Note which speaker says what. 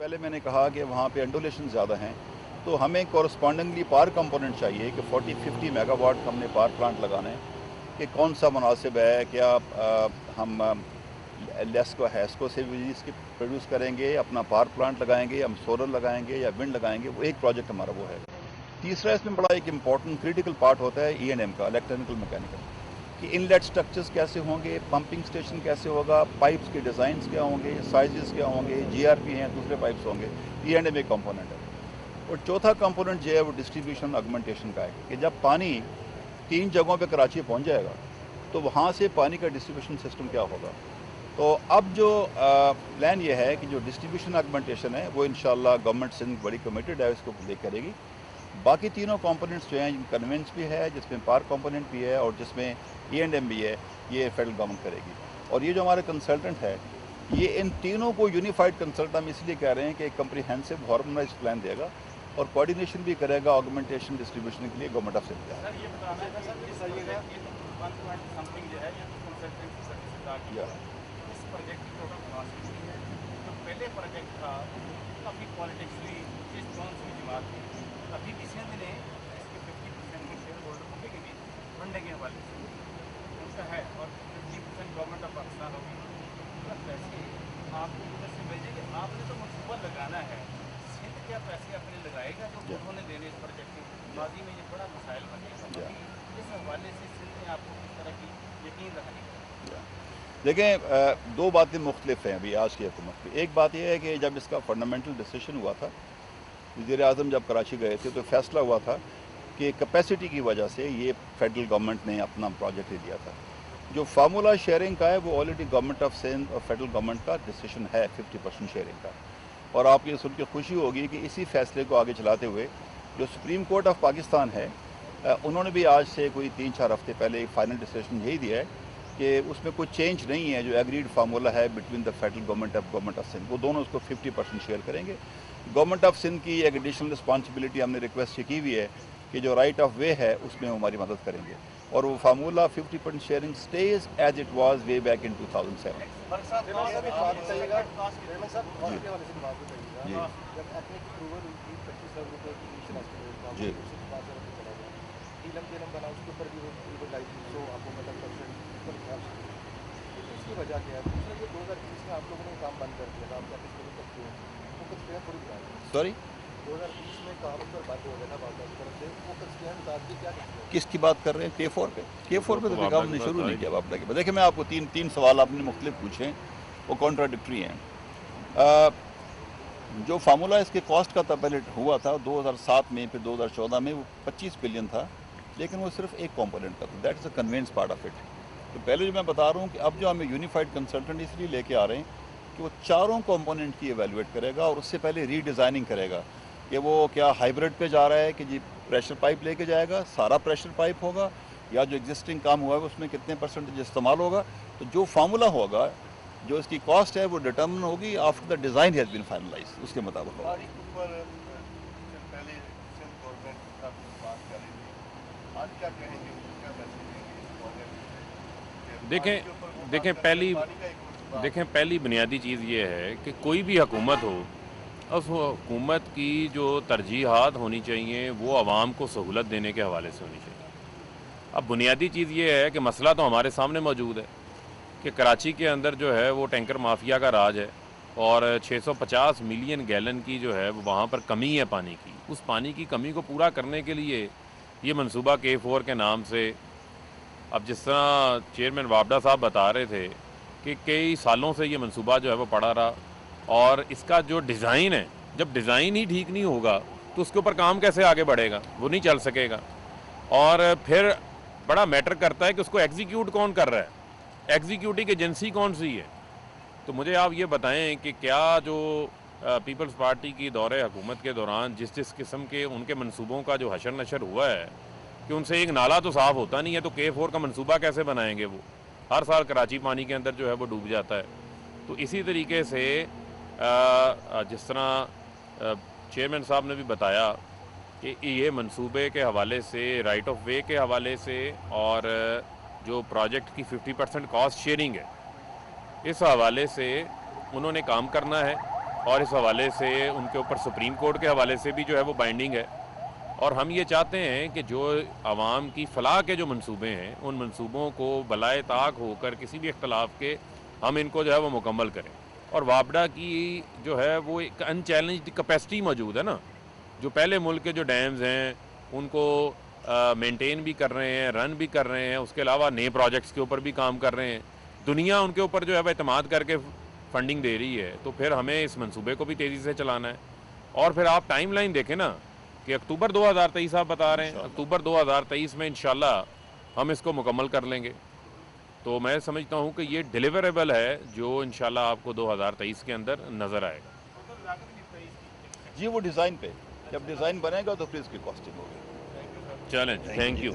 Speaker 1: पहले मैंने कहा कि वहाँ पे अंडोलेशन ज़्यादा हैं, तो हमें कॉरस्पॉन्डिंगली पावर कंपोनेंट चाहिए कि 40-50 मेगावाट हमने पावर प्लांट लगाना है कि कौन सा मुनासिब है। क्या हम लेस्को हैस्को से बिजली इसकी प्रोड्यूस करेंगे, अपना पावर प्लांट लगाएंगे, हम सोलर लगाएंगे या विंड लगाएंगे, वो एक प्रोजेक्ट हमारा वो है। तीसरा इसमें बड़ा एक इम्पॉर्टेंट क्रिटिकल पार्ट होता है E&M का, इलेक्ट्रिकल मैकेनिकल, कि इनलेट स्ट्रक्चर्स कैसे होंगे, पंपिंग स्टेशन कैसे होगा, पाइप्स के डिज़ाइंस क्या होंगे, साइजेस क्या होंगे, GRP हैं, दूसरे पाइप्स होंगे। E&M एक कंपोनेंट है। और चौथा कंपोनेंट जो है वो डिस्ट्रीब्यूशन ऑगमेंटेशन का है कि जब पानी 3 जगहों पे कराची पहुंच जाएगा तो वहाँ से पानी का डिस्ट्रीब्यूशन सिस्टम क्या होगा। तो अब जो प्लान ये है कि जो डिस्ट्रीब्यूशन ऑगमेंटेशन है वो इंशाल्लाह गवर्नमेंट सिंध बड़ी कमिटेड है, इसको ले करेगी। बाकी तीनों कंपोनेंट्स जो हैं, कन्वेंस भी है जिसमें पावर कंपोनेंट भी है और जिसमें E&M भी है, ये फेडरल गवर्नमेंट करेगी। और ये जो हमारे कंसल्टेंट है, ये इन तीनों को यूनिफाइड कंसल्ट हम इसलिए कह रहे हैं कि एक कम्प्रीहेंसिव हार्मोनाइज्ड प्लान देगा और कोऑर्डिनेशन भी करेगा ऑगमेंटेशन डिस्ट्रीब्यूशन के लिए गवर्नमेंट ऑफ सिंध का।
Speaker 2: अभी भी सिंध ने इसके 50% के शेयर होल्डर को भी फंड के हवाले से उनका है और 50% गवर्नमेंट ऑफ पाकिस्तान होगी। मतलब पैसे आपको उधर से भेजेंगे, आपने तो मनसूबा लगाना है। सिंध क्या पैसे अपने लगाएगा जो उन्होंने देने इस प्रोजेक्ट के माजी में, ये बड़ा मसाइल बनेगा। इस हवाले से सिंध ने आपको किस तरह की यकीन रखनी है?
Speaker 1: देखें, दो बातें मुख्तलिफ हैं अभी आज की हुकूमत की। एक बात यह है कि जब इसका फंडामेंटल डिसीजन हुआ था, वज़ीर आज़म जब कराची गए थे तो फैसला हुआ था कि कैपेसिटी की वजह से ये फेडरल गवर्नमेंट ने अपना प्रोजेक्ट लिया था। जो फार्मूला शेयरिंग का है वो ऑलरेडी गवर्नमेंट ऑफ सिंध और फेडरल गवर्नमेंट का डिसीजन है 50% शेयरिंग का। और आपको ये सुन के खुशी होगी कि इसी फैसले को आगे चलाते हुए जो सुप्रीम कोर्ट ऑफ पाकिस्तान है, उन्होंने भी आज से कोई 3-4 हफ्ते पहले एक फाइनल डिसीजन यही दिया है कि उसमें कोई चेंज नहीं है। जो एग्रीड फार्मूला है between the federal government of Sindh, वो दोनों उसको 50% शेयर करेंगे। गवर्नमेंट ऑफ सिंध की एक एडिशनल रिस्पॉन्सिबिलिटी हमने रिक्वेस्ट की हुई है कि जो राइट ऑफ वे है उसमें हमारी मदद करेंगे और वो formula 50% sharing stage as it was way back in 2007। जी
Speaker 2: वजह क्या है? दूसरा ये 2020 में आप लोगों ने काम बंद कर दिया था, आप
Speaker 1: सॉरी
Speaker 2: 2020 में काम पर बंद हो गया था वापस तरफ से, वो कंस्टिट्यूएंट क्या
Speaker 1: किसकी बात कर रहे हैं? K4 पे? K4 पे तो काम नहीं शुरू नहीं किया वापस के। देखिए, मैं आपको तीन सवाल आपने मुख्तलिफ पूछे, वो कॉन्ट्राडिक्टरी हैं। जो फार्मूला इसके कॉस्ट का था पहले हुआ था 2007 में, फिर 2014 में वो 25 बिलियन था, लेकिन वो सिर्फ एक कॉम्पोनेंट का था, that is the conveyance part of it. तो पहले जो मैं बता रहा हूँ कि अब जो हमें यूनिफाइड कंसल्टेंट इसलिए लेके आ रहे हैं कि वो चारों कंपोनेंट की एवेलुएट करेगा और उससे पहले रीडिज़ाइनिंग करेगा कि वो क्या हाइब्रिड पे जा रहा है कि जी प्रेशर पाइप लेके जाएगा, सारा प्रेशर पाइप होगा, या जो एग्जिस्टिंग काम हुआ है उसमें कितने % इस्तेमाल होगा। तो जो फार्मूला होगा, जो इसकी कॉस्ट है वो डिटर्मिन होगी after the design has been finalize, उसके मुताबिक होगा।
Speaker 3: देखें पहली बुनियादी चीज़ ये है कि कोई भी हुकूमत हो, उस हुकूमत की जो तरजीहात होनी चाहिए वो आवाम को सहूलत देने के हवाले से होनी चाहिए। अब बुनियादी चीज़ ये है कि मसला तो हमारे सामने मौजूद है कि कराची के अंदर जो है वो टैंकर माफिया का राज है और 650 मिलियन गैलन की जो है वो वहाँ पर कमी है पानी की। उस पानी की कमी को पूरा करने के लिए ये मनसूबा K4 के नाम से, अब जिस तरह चेयरमैन वापडा साहब बता रहे थे कि कई सालों से ये मनसूबा जो है वो पड़ा रहा, और इसका जो डिज़ाइन है, जब डिज़ाइन ही ठीक नहीं होगा तो उसके ऊपर काम कैसे आगे बढ़ेगा, वो नहीं चल सकेगा। और फिर बड़ा मैटर करता है कि उसको एग्जीक्यूट कौन कर रहा है, एग्जीक्यूटिव एजेंसी कौन सी है। तो मुझे आप ये बताएं कि क्या जो पीपल्स पार्टी की दौरे हुकूमत के दौरान जिस किस्म के उनके मनसूबों का जो हशर नशर हुआ है कि उनसे एक नाला तो साफ़ होता नहीं है, तो K4 का मनसूबा कैसे बनाएंगे? वो हर साल कराची पानी के अंदर जो है वो डूब जाता है। तो इसी तरीके से जिस तरह चेयरमैन साहब ने भी बताया कि ये मनसूबे के हवाले से, राइट ऑफ वे के हवाले से, और जो प्रोजेक्ट की 50% कॉस्ट शेयरिंग है, इस हवाले से उन्होंने काम करना है। اور اس حوالے سے ان کے اوپر سپریم کورٹ کے حوالے سے بھی جو ہے وہ بائنڈنگ ہے، اور ہم یہ چاہتے ہیں کہ جو عوام کی فلاح کے جو منصوبے ہیں ان منصوبوں کو بلائے طاق ہو کر کسی بھی اختلاف کے ہم ان کو جو ہے وہ مکمل کریں. اور وابڈا کی جو ہے وہ ایک ان چیلنجڈ کیپیسٹی موجود ہے نا، جو پہلے ملک کے جو ڈیمز ہیں ان کو مینٹین بھی کر رہے ہیں، رن بھی کر رہے ہیں، اس کے علاوہ نئے پروجیکٹس کے اوپر بھی کام کر رہے ہیں، دنیا ان کے اوپر جو ہے وہ اعتماد کر کے فنڈنگ دے رہی ہے، تو پھر ہمیں اس منصوبے کو بھی تیزی سے چلانا ہے. اور پھر آپ ٹائم لائن دیکھیں نا کہ اکتوبر 2023 آپ بتا رہے ہیں، اکتوبر 2023 میں انشاءاللہ ہم اس کو مکمل کر لیں گے. تو میں سمجھتا ہوں کہ یہ ڈیلیوریبل ہے جو انشاءاللہ آپ کو 2023 کے اندر نظر آئے گا.
Speaker 2: ٹوٹل لاگت کتنی اس کی؟
Speaker 1: جی وہ ڈیزائن پہ، جب ڈیزائن بنے گا تو پھر اس کی کاسٹنگ ہوگی.
Speaker 3: چلیں، تھینک یو.